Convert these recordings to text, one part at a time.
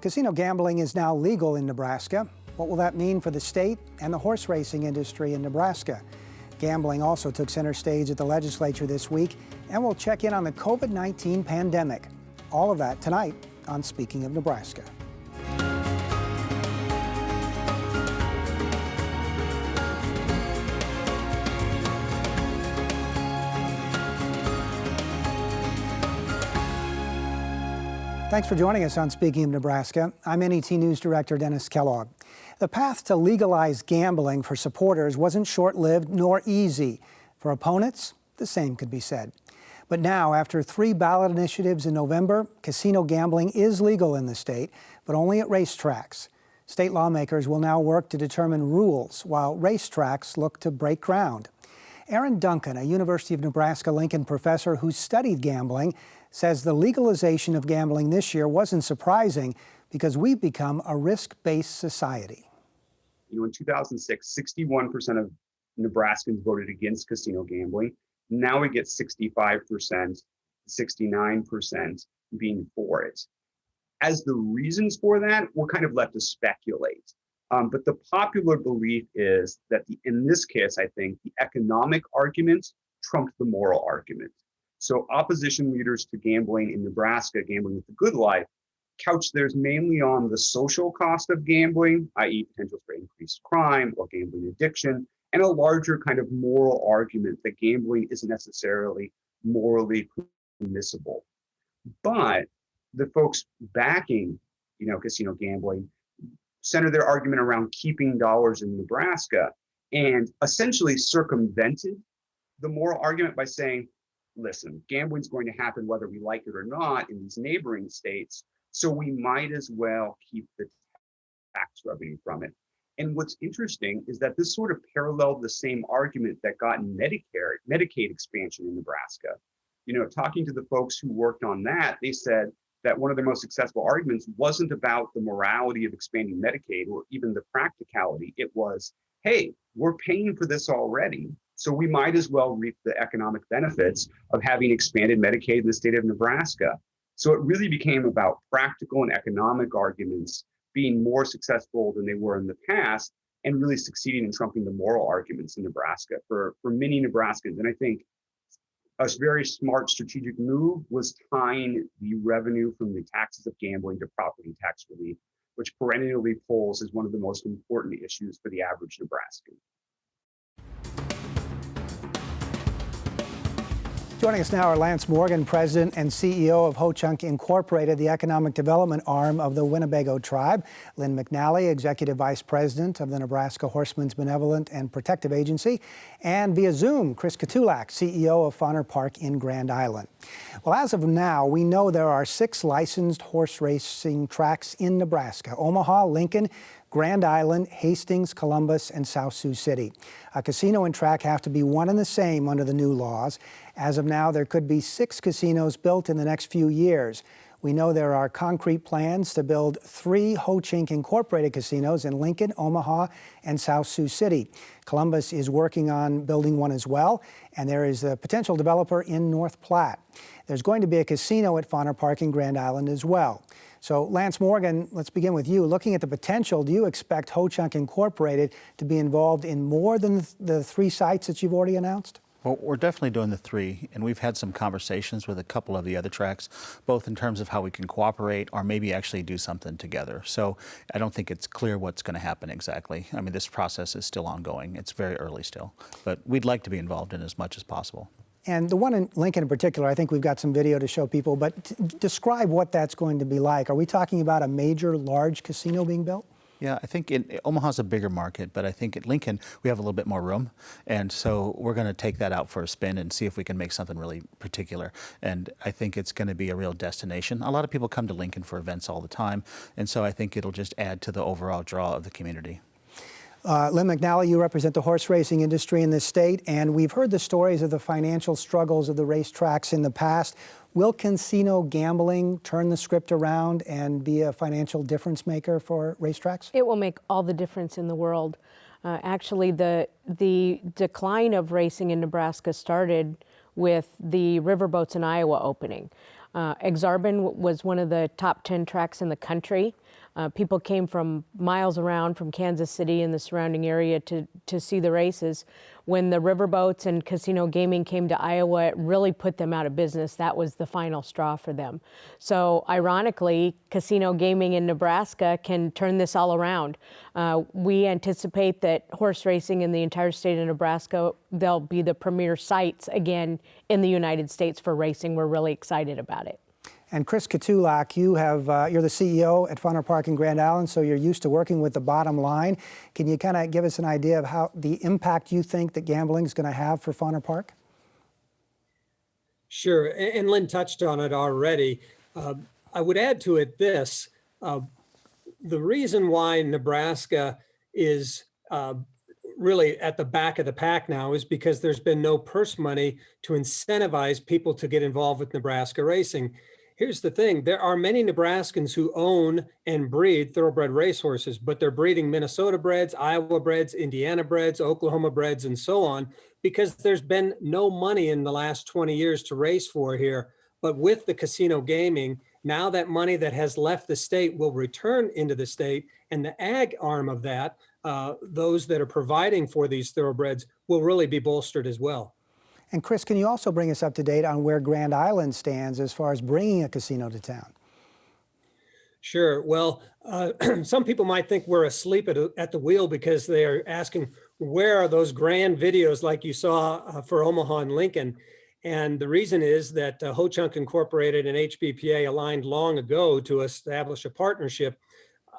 Casino gambling is now legal in Nebraska. What will that mean for the state and the horse racing industry in Nebraska? Gambling also took center stage at the legislature this week, and we'll check in on the COVID-19 pandemic. All of that tonight on Speaking of Nebraska. Thanks for joining us on Speaking of Nebraska. I'm NET News Director Dennis Kellogg. The path to legalize gambling for supporters wasn't short-lived nor easy. For opponents, the same could be said. But now, after 3 ballot initiatives in November, casino gambling is legal in the state, but only at racetracks. State lawmakers will now work to determine rules, while racetracks look to break ground. Aaron Duncan, a University of Nebraska-Lincoln professor who studied gambling, says the legalization of gambling this year wasn't surprising because we've become a risk-based society. In 2006, 61% of Nebraskans voted against casino gambling. Now we get 65%, 69% being for it. As the reasons for that, we're kind of left to speculate. But the popular belief is that in this case, I think the economic argument trumped the moral argument. So opposition leaders to gambling in Nebraska, Gambling with the Good Life, couch theirs mainly on the social cost of gambling, i.e. potential for increased crime or gambling addiction, and a larger kind of moral argument that gambling isn't necessarily morally permissible. But the folks backing, casino gambling center their argument around keeping dollars in Nebraska and essentially circumvented the moral argument by saying, listen, gambling's going to happen whether we like it or not in these neighboring states, so we might as well keep the tax revenue from it. And what's interesting is that this sort of paralleled the same argument that got Medicaid expansion in Nebraska. Talking to the folks who worked on that, they said that one of their most successful arguments wasn't about the morality of expanding Medicaid or even the practicality. It was, hey, we're paying for this already, so we might as well reap the economic benefits of having expanded Medicaid in the state of Nebraska. So it really became about practical and economic arguments being more successful than they were in the past and really succeeding in trumping the moral arguments in Nebraska for many Nebraskans. And I think a very smart strategic move was tying the revenue from the taxes of gambling to property tax relief, which perennially polls as one of the most important issues for the average Nebraskan. Joining us now are Lance Morgan, President and CEO of Ho-Chunk Incorporated, the economic development arm of the Winnebago tribe. Lynn McNally, Executive Vice President of the Nebraska Horsemen's Benevolent and Protective Agency. And via Zoom, Chris Katulak, CEO of Fauner Park in Grand Island. Well, as of now, we know there are 6 licensed horse racing tracks in Nebraska: Omaha, Lincoln, Grand Island, Hastings, Columbus, and South Sioux City. A casino and track have to be one and the same under the new laws. As of now, there could be 6 casinos built in the next few years. We know there are concrete plans to build 3 Ho-Chunk Incorporated casinos in Lincoln, Omaha, and South Sioux City. Columbus is working on building one as well, and there is a potential developer in North Platte. There's going to be a casino at Fauner Park in Grand Island as well. So, Lance Morgan, let's begin with you. Looking at the potential, do you expect Ho-Chunk Incorporated to be involved in more than the 3 sites that you've already announced? Well, we're definitely doing the 3, and we've had some conversations with a couple of the other tracks, both in terms of how we can cooperate or maybe actually do something together. So I don't think it's clear what's going to happen exactly. I mean, this process is still ongoing. It's very early still, but we'd like to be involved in as much as possible. And the one in Lincoln in particular, I think we've got some video to show people, but describe what that's going to be like. Are we talking about a major, large casino being built? Yeah, I think Omaha's a bigger market, but I think at Lincoln we have a little bit more room, and so we're going to take that out for a spin and see if we can make something really particular. And I think it's going to be a real destination. A lot of people come to Lincoln for events all the time, and so I think it'll just add to the overall draw of the community. Lynn McNally, you represent the horse racing industry in this state, and we've heard the stories of the financial struggles of the racetracks in the past. Will casino gambling turn the script around and be a financial difference maker for racetracks? It will make all the difference in the world. Actually, the decline of racing in Nebraska started with the riverboats in Iowa opening. Exarban was one of the top 10 tracks in the country. People came from miles around from Kansas City and the surrounding area to see the races. When the riverboats and casino gaming came to Iowa, it really put them out of business. That was the final straw for them. So ironically, casino gaming in Nebraska can turn this all around. We anticipate that horse racing in the entire state of Nebraska, they'll be the premier sites again in the United States for racing. We're really excited about it. And Chris Katulak, you're the CEO at Fauner Park in Grand Island, so you're used to working with the bottom line. Can you kind of give us an idea of how the impact you think that gambling is going to have for Fauner Park? Sure, and Lynn touched on it already. I would add to it this. The reason why Nebraska is really at the back of the pack now is because there's been no purse money to incentivize people to get involved with Nebraska racing. Here's the thing, there are many Nebraskans who own and breed thoroughbred racehorses, but they're breeding Minnesota breds, Iowa breds, Indiana breds, Oklahoma breds, and so on, because there's been no money in the last 20 years to race for here. But with the casino gaming, now that money that has left the state will return into the state, and the ag arm of that, those that are providing for these thoroughbreds, will really be bolstered as well. And Chris, can you also bring us up to date on where Grand Island stands as far as bringing a casino to town? Sure. Well, some people might think we're asleep at the wheel because they are asking, where are those grand videos like you saw for Omaha and Lincoln? And the reason is that Ho-Chunk Incorporated and HBPA aligned long ago to establish a partnership.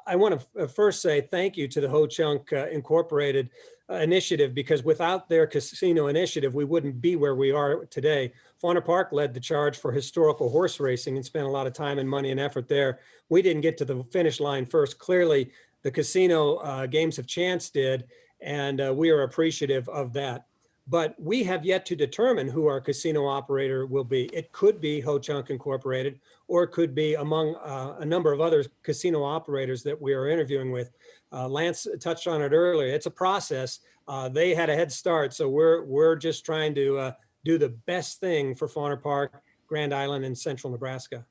I want to first say thank you to the Ho-Chunk Incorporated initiative, because without their casino initiative, we wouldn't be where we are today. Fauner Park led the charge for historical horse racing and spent a lot of time and money and effort there. We didn't get to the finish line first. Clearly, the casino Games of Chance did, and we are appreciative of that. But we have yet to determine who our casino operator will be. It could be Ho-Chunk Incorporated, or it could be among a number of other casino operators that we are interviewing with. Lance touched on it earlier. It's a process. They had a head start, so we're just trying to do the best thing for Fauner Park, Grand Island, and Central Nebraska.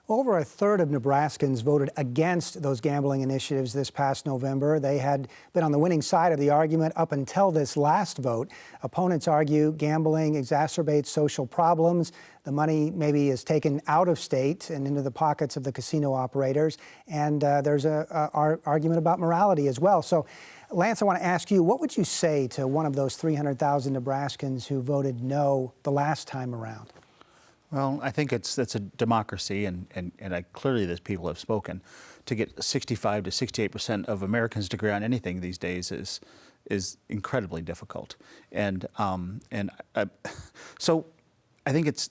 Over a third of Nebraskans voted against those gambling initiatives this past November. They had been on the winning side of the argument up until this last vote. Opponents argue gambling exacerbates social problems. The money maybe is taken out of state and into the pockets of the casino operators. And there's an argument about morality as well. So, Lance, I want to ask you, what would you say to one of those 300,000 Nebraskans who voted no the last time around? Well, I think it's a democracy, and clearly these people have spoken. To get 65 to 68% of Americans to agree on anything these days is incredibly difficult, so I think it's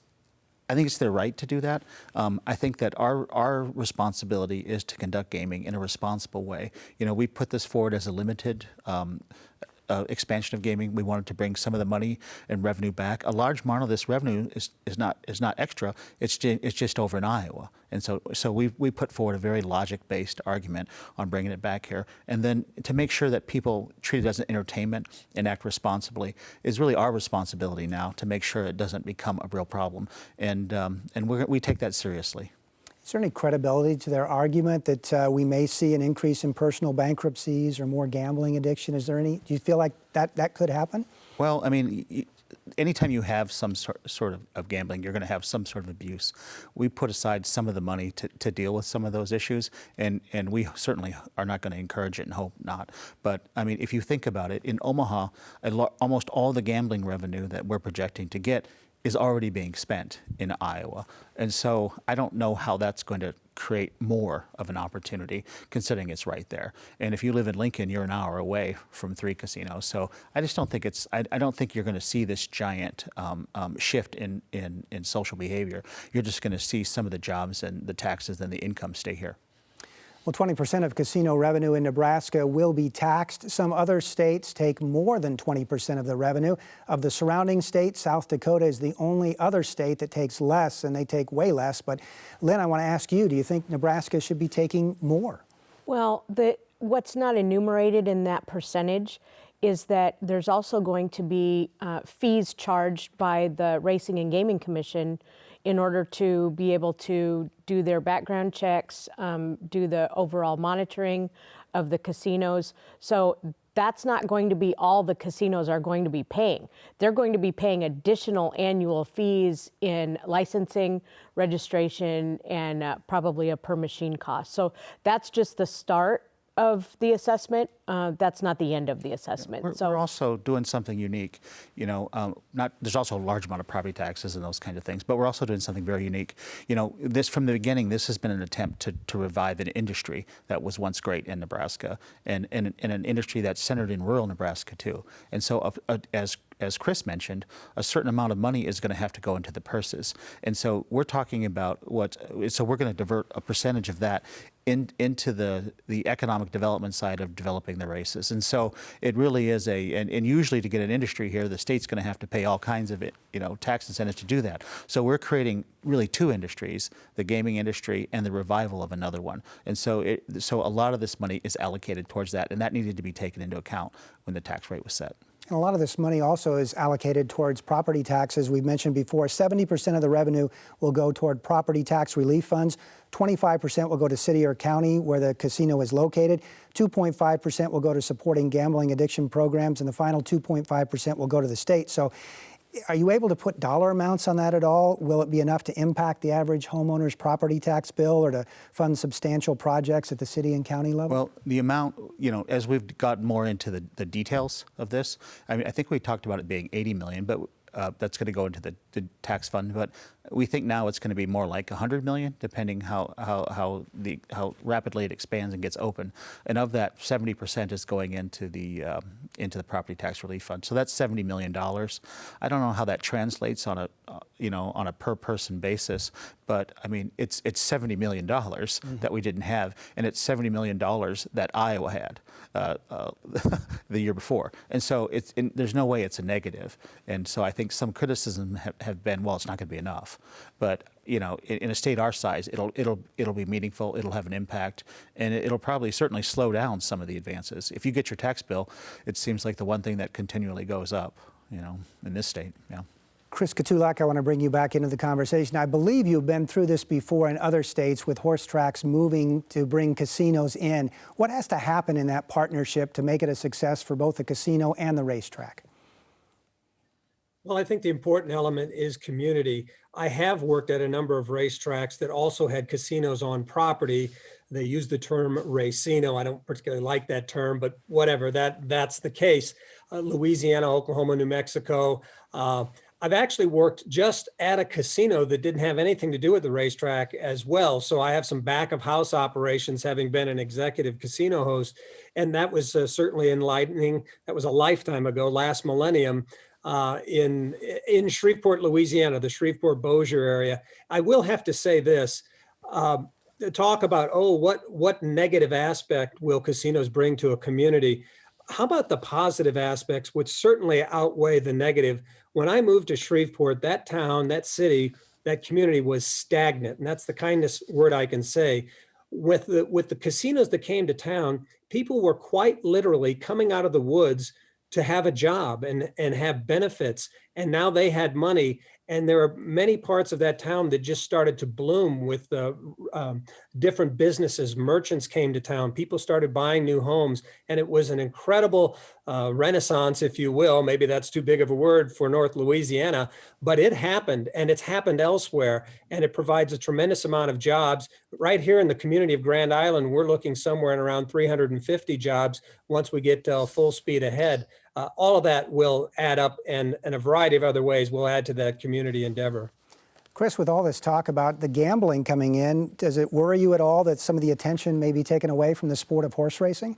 their right to do that. I think that our responsibility is to conduct gaming in a responsible way. You know, we put this forward as a limited expansion of gaming. We wanted to bring some of the money and revenue back. A large amount of this revenue is not extra. It's just over in Iowa, and so we put forward a very logic-based argument on bringing it back here, and then to make sure that people treat it as an entertainment and act responsibly is really our responsibility now to make sure it doesn't become a real problem, and we take that seriously. Is there any credibility to their argument that we may see an increase in personal bankruptcies or more gambling addiction? Is there any? Do you feel like that could happen? Well, I mean, anytime you have some sort of gambling, you're going to have some sort of abuse. We put aside some of the money to deal with some of those issues, and we certainly are not going to encourage it and hope not. But I mean, if you think about it, in Omaha, almost all the gambling revenue that we're projecting to get is already being spent in Iowa. And so I don't know how that's going to create more of an opportunity, considering it's right there. And if you live in Lincoln, you're an hour away from 3 casinos. So I just don't think I don't think you're going to see this giant shift in social behavior. You're just going to see some of the jobs and the taxes and the income stay here. Well, 20% of casino revenue in Nebraska will be taxed. Some other states take more than 20% of the revenue. Of the surrounding states, South Dakota is the only other state that takes less, and they take way less. But Lynn, I want to ask you, do you think Nebraska should be taking more? Well, what's not enumerated in that percentage is that there's also going to be fees charged by the Racing and Gaming Commission in order to be able to do their background checks, do the overall monitoring of the casinos. So that's not going to be all the casinos are going to be paying. They're going to be paying additional annual fees in licensing, registration, and probably a per machine cost. So that's just the start of the assessment. That's not the end of the assessment. We're also doing something unique. You know, there's also a large amount of property taxes and those kinds of things, but we're also doing something very unique. You know, this from the beginning, this has been an attempt to revive an industry that was once great in Nebraska, and an industry that's centered in rural Nebraska too. And so, as Chris mentioned, a certain amount of money is going to have to go into the purses. And so we're talking about so we're going to divert a percentage of that into the economic development side of developing the races. And so it really is and usually to get an industry here, the state's going to have to pay all kinds of tax incentives to do that. So we're creating really two industries, the gaming industry and the revival of another one. And so so a lot of this money is allocated towards that, and that needed to be taken into account when the tax rate was set. And a lot of this money also is allocated towards property taxes. We've mentioned before, 70% of the revenue will go toward property tax relief funds. 25% will go to city or county where the casino is located. 2.5% will go to supporting gambling addiction programs, and the final 2.5% will go to the state. So are you able to put dollar amounts on that at all? Will it be enough to impact the average homeowner's property tax bill or to fund substantial projects at the city and county level? Well, the amount, as we've got more into the details of this, I mean, I think we talked about it being 80 million, but that's going to go into the tax fund. But we think now it's going to be more like 100 million, depending how rapidly it expands and gets open. And of that, 70% is going into the property tax relief fund. So that's $70 million. I don't know how that translates on a per person basis, but I mean it's $70 million that we didn't have, and it's $70 million that Iowa had the year before. And so there's no way it's a negative. And so I think some criticism have been, well, it's not going to be enough. But in a state our size, it'll be meaningful. It'll have an impact, and it'll probably certainly slow down some of the advances. If you get your tax bill, it seems like the one thing that continually goes up, in this state. Yeah. Chris Katulak, I want to bring you back into the conversation. I believe you've been through this before in other states with horse tracks moving to bring casinos in. What has to happen in that partnership to make it a success for both the casino and the racetrack? Well, I think the important element is community. I have worked at a number of racetracks that also had casinos on property. They use the term racino. I don't particularly like that term, but whatever, that's the case. Louisiana, Oklahoma, New Mexico. I've actually worked just at a casino that didn't have anything to do with the racetrack as well. So I have some back of house operations, having been an executive casino host. And that was certainly enlightening. That was a lifetime ago, last millennium. In Shreveport, Louisiana, the Shreveport-Bossier area. I will have to say this, talk about, what negative aspect will casinos bring to a community? How about the positive aspects, which certainly outweigh the negative? When I moved to Shreveport, that town, that city, that community was stagnant. And that's the kindest word I can say. With the casinos that came to town, people were quite literally coming out of the woods to have a job and have benefits. And now they had money. And there are many parts of that town that just started to bloom with different businesses. Merchants came to town. People started buying new homes. And it was an incredible renaissance, if you will. Maybe that's too big of a word for North Louisiana, but it happened, and it's happened elsewhere. And it provides a tremendous amount of jobs. Right here in the community of Grand Island, we're looking somewhere in around 350 jobs once we get full speed ahead. All of that will add up, and in a variety of other ways will add to that community endeavor. Chris, with all this talk about the gambling coming in, does it worry you at all that some of the attention may be taken away from the sport of horse racing?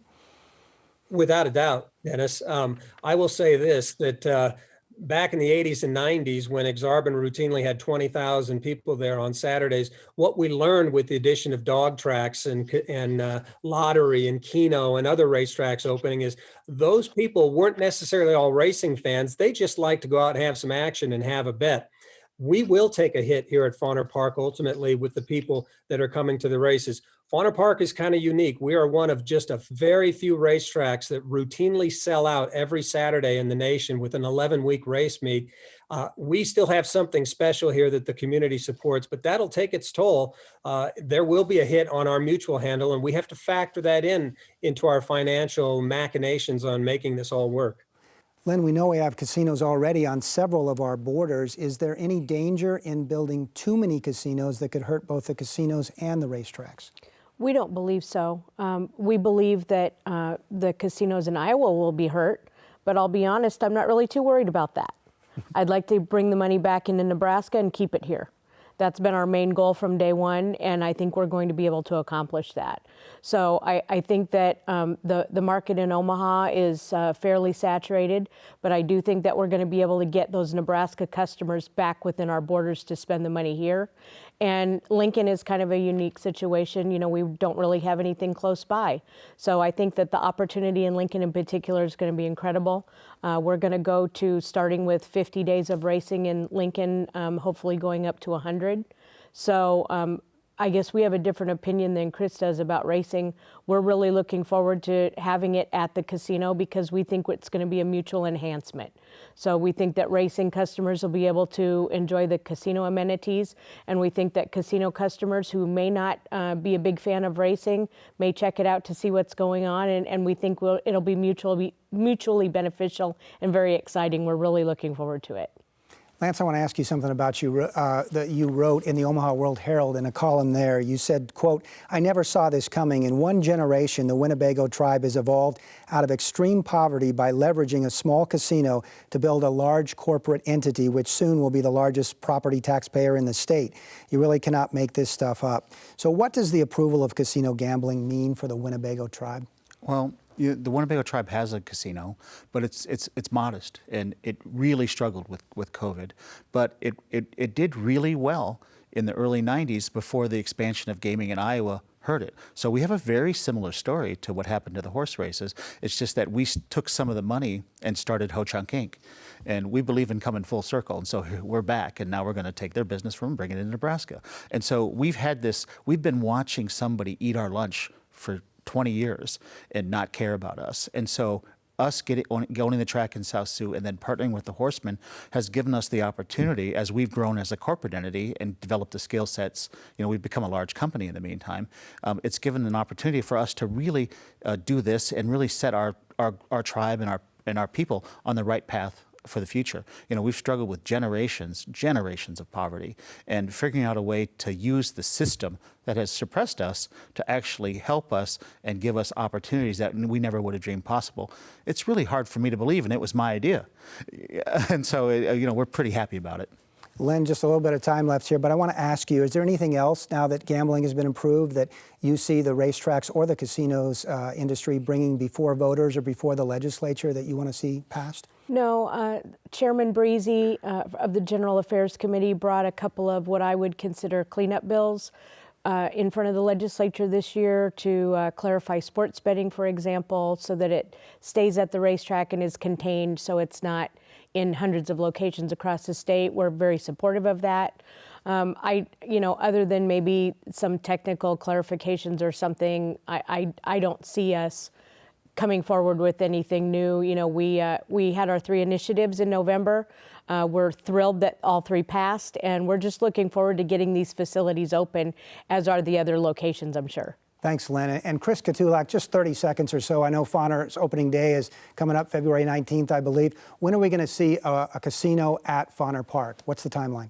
Without a doubt, Dennis. I will say this, that back in the 80s and 90s, when Exarban routinely had 20,000 people there on Saturdays, what we learned with the addition of dog tracks and lottery and Keno and other racetracks opening is those people weren't necessarily all racing fans. They just like to go out and have some action and have a bet. we will take a hit here at Fauner Park, ultimately with the people that are coming to the races. Fauner Park is kind of unique. We are one of just a very few racetracks that routinely sell out every Saturday in the nation with an 11-week race meet. We still have something special here that the community supports, but that'll take its toll. There will be a hit on our mutual handle, and we have to factor that into our financial machinations on making this all work. Lynn, we know we have casinos already on several of our borders. Is there any danger in building too many casinos that could hurt both the casinos and the racetracks? We don't believe so. We believe that the casinos in Iowa will be hurt, but I'll be honest, I'm not really too worried about that. I'd like to bring the money back into Nebraska and keep it here. That's been our main goal from day one, and I think we're going to be able to accomplish that. So I think that the market in Omaha is fairly saturated, but I do think that we're going to be able to get those Nebraska customers back within our borders to spend the money here. And Lincoln is kind of a unique situation. You know, we don't really have anything close by. So I think that the opportunity in Lincoln in particular is going to be incredible. We're going to go to starting with 50 days of racing in Lincoln, hopefully going up to 100. So I guess we have a different opinion than Chris does about racing. We're really looking forward to having it at the casino because we think it's going to be a mutual enhancement. So we think that racing customers will be able to enjoy the casino amenities, and we think that casino customers who may not be a big fan of racing may check it out to see what's going on, and we think it'll be mutually beneficial and very exciting. We're really looking forward to it. Lance, I want to ask you something about you that you wrote in the Omaha World Herald in a column there. You said, quote, "I never saw this coming. In one generation, the Winnebago tribe has evolved out of extreme poverty by leveraging a small casino to build a large corporate entity, which soon will be the largest property taxpayer in the state. You really cannot make this stuff up." So what does the approval of casino gambling mean for the Winnebago tribe? Well, the Winnebago tribe has a casino, but it's modest, and it really struggled with COVID. But it did really well in the early 90s before the expansion of gaming in Iowa hurt it. So we have a very similar story to what happened to the horse races. It's just that we took some of the money and started Ho Chunk Inc. And we believe in coming full circle. And so we're back, and now we're going to take their business from them and bring it into Nebraska. And so we've been watching somebody eat our lunch for 20 years and not care about us. And so us owning the track in South Sioux and then partnering with the Horsemen has given us the opportunity, as we've grown as a corporate entity and developed the skill sets. You know, we've become a large company in the meantime. It's given an opportunity for us to really do this and really set our tribe and our people on the right path for the future. You know, we've struggled with generations of poverty, and figuring out a way to use the system that has suppressed us to actually help us and give us opportunities that we never would have dreamed possible. It's really hard for me to believe, and it was my idea. And so, you know, we're pretty happy about it. Len, just a little bit of time left here, but I want to ask you, is there anything else now that gambling has been improved that you see the racetracks or the casinos industry bringing before voters or before the legislature that you want to see passed? No, Chairman Breezy of the General Affairs Committee brought a couple of what I would consider cleanup bills in front of the legislature this year to clarify sports betting, for example, so that it stays at the racetrack and is contained so it's not in hundreds of locations across the state. We're very supportive of that. Other than maybe some technical clarifications or something, I don't see us coming forward with anything new. You know, we had our 3 initiatives in November. We're thrilled that all 3 passed, and we're just looking forward to getting these facilities open, as are the other locations, I'm sure. Thanks, Lynn. And Chris Katulak, just 30 seconds or so. I know Fauner's opening day is coming up February 19th, I believe. When are we going to see a casino at Fauner Park? What's the timeline?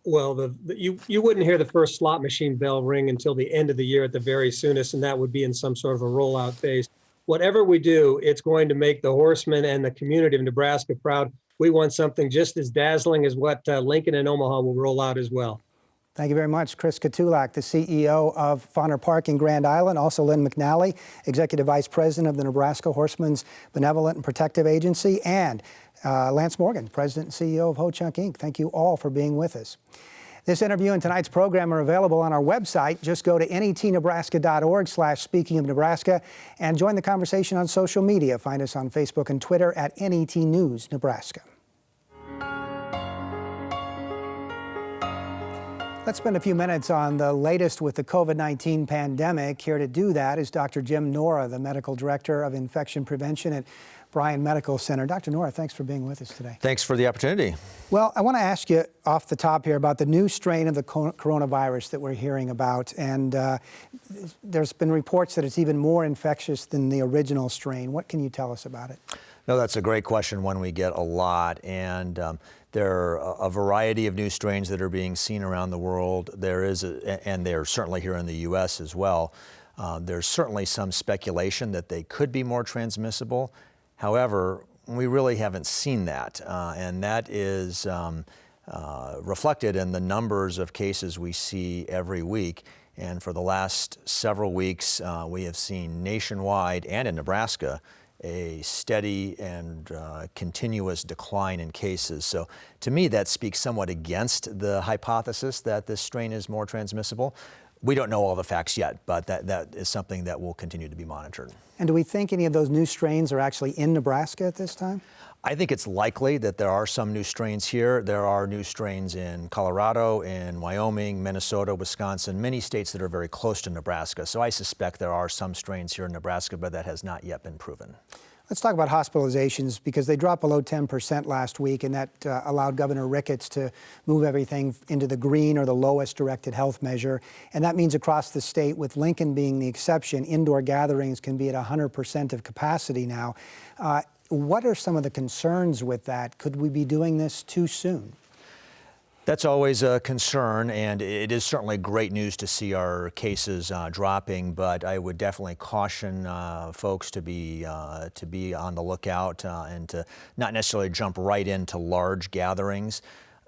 Well, you wouldn't hear the first slot machine bell ring until the end of the year at the very soonest, and that would be in some sort of a rollout phase. Whatever we do, it's going to make the Horsemen and the community of Nebraska proud. We want something just as dazzling as what Lincoln and Omaha will roll out as well. Thank you very much, Chris Katulak, the CEO of Fauner Park in Grand Island. Also, Lynn McNally, Executive Vice President of the Nebraska Horsemen's Benevolent and Protective Agency, and Lance Morgan, President and CEO of Ho Chunk Inc. Thank you all for being with us. This interview and tonight's program are available on our website. Just go to netnebraska.org/Speaking of Nebraska and join the conversation on social media. Find us on Facebook and Twitter at NET News Nebraska. Let's spend a few minutes on the latest with the COVID-19 pandemic. Here to do that is Dr. Jim Nora, the Medical Director of Infection Prevention at Bryan Medical Center. Dr. Nora, thanks for being with us today. Thanks for the opportunity. Well, I want to ask you off the top here about the new strain of the coronavirus that we're hearing about. And there's been reports that it's even more infectious than the original strain. What can you tell us about it? No, that's a great question, one we get a lot. And there are a variety of new strains that are being seen around the world. And they're certainly here in the U.S. as well. There's certainly some speculation that they could be more transmissible. However, we really haven't seen that. And that is reflected in the numbers of cases we see every week. And for the last several weeks, we have seen nationwide and in Nebraska a steady and continuous decline in cases. So to me, that speaks somewhat against the hypothesis that this strain is more transmissible. We don't know all the facts yet, but that is something that will continue to be monitored. And do we think any of those new strains are actually in Nebraska at this time? I think it's likely that there are some new strains here. There are new strains in Colorado, in Wyoming, Minnesota, Wisconsin, many states that are very close to Nebraska. So I suspect there are some strains here in Nebraska, but that has not yet been proven. Let's talk about hospitalizations because they dropped below 10% last week, and that allowed Governor Ricketts to move everything into the green or the lowest directed health measure. And that means across the state, with Lincoln being the exception, indoor gatherings can be at 100% of capacity now. What are some of the concerns with that? Could we be doing this too soon? That's always a concern, and it is certainly great news to see our cases dropping, but I would definitely caution folks to be on the lookout and to not necessarily jump right into large gatherings.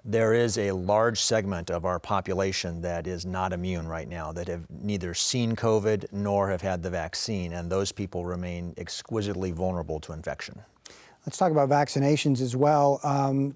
There is a large segment of our population that is not immune right now, that have neither seen COVID nor have had the vaccine, and those people remain exquisitely vulnerable to infection. Let's talk about vaccinations as well.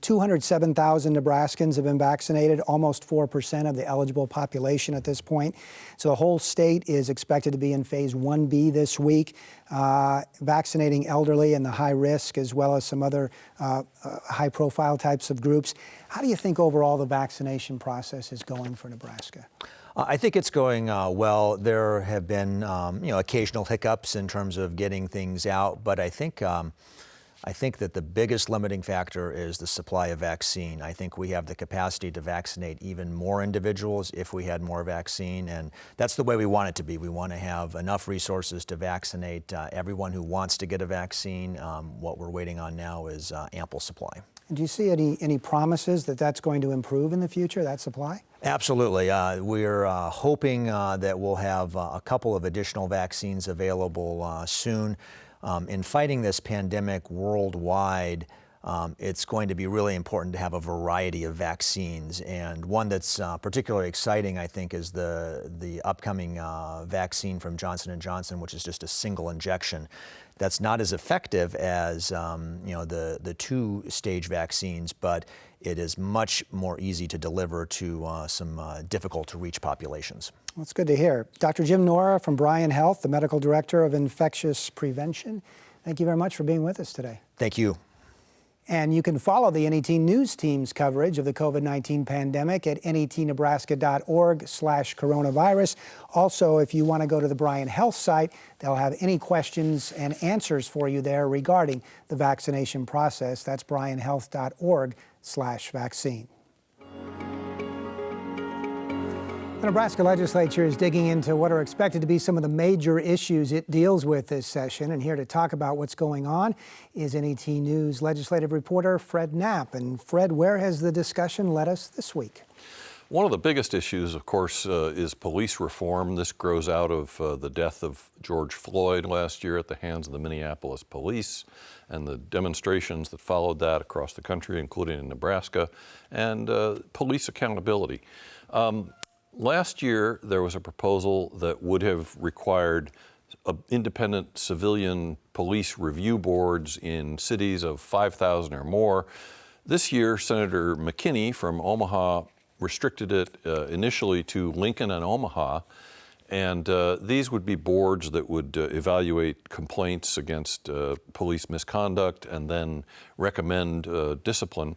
207,000 Nebraskans have been vaccinated, almost 4% of the eligible population at this point. So the whole state is expected to be in phase 1B this week, vaccinating elderly and the high risk, as well as some other high profile types of groups. How do you think overall the vaccination process is going for Nebraska? I think it's going well. There have been occasional hiccups in terms of getting things out, but I think that the biggest limiting factor is the supply of vaccine. I think we have the capacity to vaccinate even more individuals if we had more vaccine, and that's the way we want it to be. We want to have enough resources to vaccinate everyone who wants to get a vaccine. What we're waiting on now is ample supply. Do you see any promises that that's going to improve in the future, that supply? Absolutely. We're hoping that we'll have a couple of additional vaccines available soon. In fighting this pandemic worldwide, it's going to be really important to have a variety of vaccines. And one that's particularly exciting, I think, is the upcoming vaccine from Johnson & Johnson, which is just a single injection. That's not as effective as the two-stage vaccines, but it is much more easy to deliver to some difficult-to-reach populations. That's good to hear. Dr. Jim Nora from Bryan Health, the Medical Director of Infectious Prevention. Thank you very much for being with us today. Thank you. And you can follow the NET News Team's coverage of the COVID-19 pandemic at netnebraska.org/coronavirus. Also, if you want to go to the Bryan Health site, they'll have any questions and answers for you there regarding the vaccination process. That's bryanhealth.org/vaccine. The Nebraska legislature is digging into what are expected to be some of the major issues it deals with this session. And here to talk about what's going on is NET News legislative reporter Fred Knapp. And Fred, where has the discussion led us this week? One of the biggest issues, of course, is police reform. This grows out of the death of George Floyd last year at the hands of the Minneapolis police and the demonstrations that followed that across the country, including in Nebraska, and police accountability. Last year, there was a proposal that would have required independent civilian police review boards in cities of 5,000 or more. This year, Senator McKinney from Omaha restricted it initially to Lincoln and Omaha, and these would be boards that would evaluate complaints against police misconduct and then recommend discipline.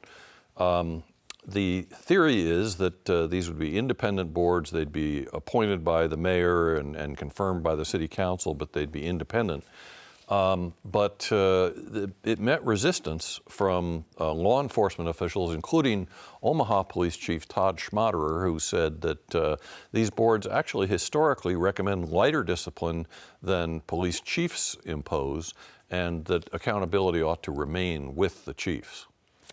The theory is that these would be independent boards. They'd be appointed by the mayor and confirmed by the city council, but they'd be independent. But it met resistance from law enforcement officials, including Omaha Police Chief Todd Schmaderer, who said that these boards actually historically recommend lighter discipline than police chiefs impose, and that accountability ought to remain with the chiefs.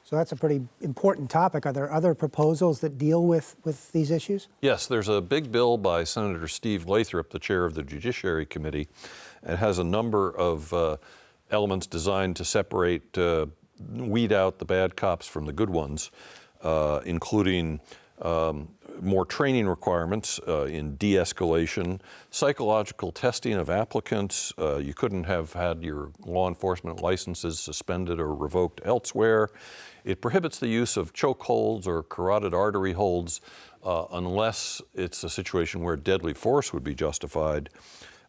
So that's a pretty important topic. Are there other proposals that deal with these issues? Yes, there's a big bill by Senator Steve Lathrop, the chair of the Judiciary Committee. It has a number of elements designed to separate, weed out the bad cops from the good ones, including more training requirements in de-escalation, psychological testing of applicants. You couldn't have had your law enforcement licenses suspended or revoked elsewhere. It prohibits the use of chokeholds or carotid artery holds unless it's a situation where deadly force would be justified.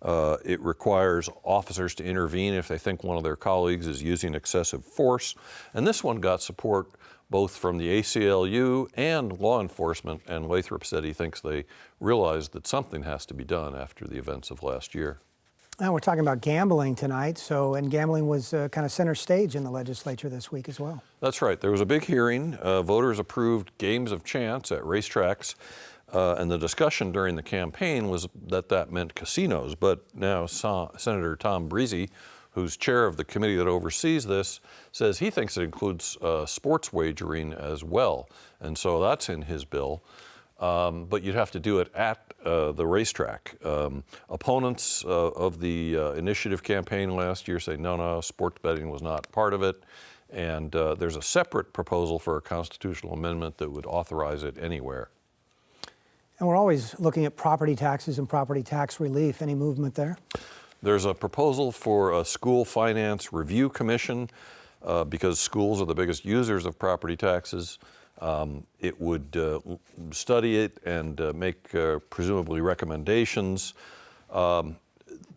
It requires officers to intervene if they think one of their colleagues is using excessive force. And this one got support both from the ACLU and law enforcement, and Lathrop said he thinks they realized that something has to be done after the events of last year. Now we're talking about gambling tonight, and gambling was kind of center stage in the legislature this week as well. That's right. There was a big hearing. Voters approved games of chance at racetracks, and the discussion during the campaign was that meant casinos. But now Senator Tom Breese, who's chair of the committee that oversees this, says he thinks it includes sports wagering as well. And so that's in his bill. But you'd have to do it at the racetrack. Opponents of the initiative campaign last year say, no, sports betting was not part of it. And there's a separate proposal for a constitutional amendment that would authorize it anywhere. And we're always looking at property taxes and property tax relief. Any movement there? There's a proposal for a school finance review commission because schools are the biggest users of property taxes. It would study it and make presumably recommendations. The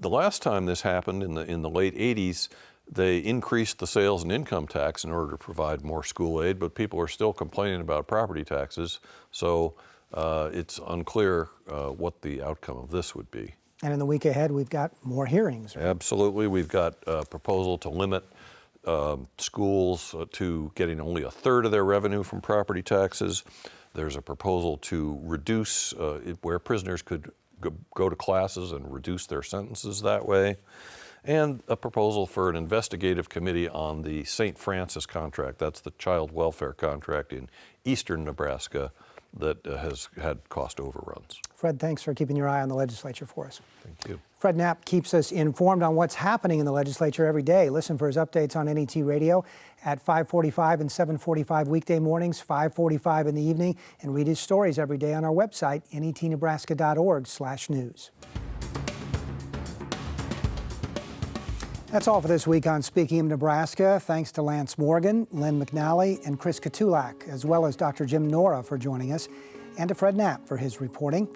last time this happened in the late 80s, they increased the sales and income tax in order to provide more school aid, but people are still complaining about property taxes. So it's unclear what the outcome of this would be. And in the week ahead, we've got more hearings. Right? Absolutely. We've got a proposal to limit schools to getting only a third of their revenue from property taxes. There's a proposal to reduce where prisoners could go to classes and reduce their sentences that way. And a proposal for an investigative committee on the St. Francis contract. That's the child welfare contract in eastern Nebraska that has had cost overruns. Fred, thanks for keeping your eye on the legislature for us. Thank you. Fred Knapp keeps us informed on what's happening in the legislature every day. Listen for his updates on NET Radio at 5:45 and 7:45 weekday mornings, 5:45 in the evening, and read his stories every day on our website, netnebraska.org/news. That's all for this week on Speaking of Nebraska. Thanks to Lance Morgan, Lynn McNally, and Chris Katulak, as well as Dr. Jim Nora for joining us, and to Fred Knapp for his reporting.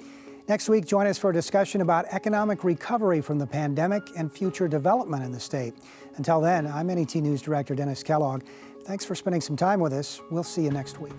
Next week, join us for a discussion about economic recovery from the pandemic and future development in the state. Until then, I'm NET News Director Dennis Kellogg. Thanks for spending some time with us. We'll see you next week.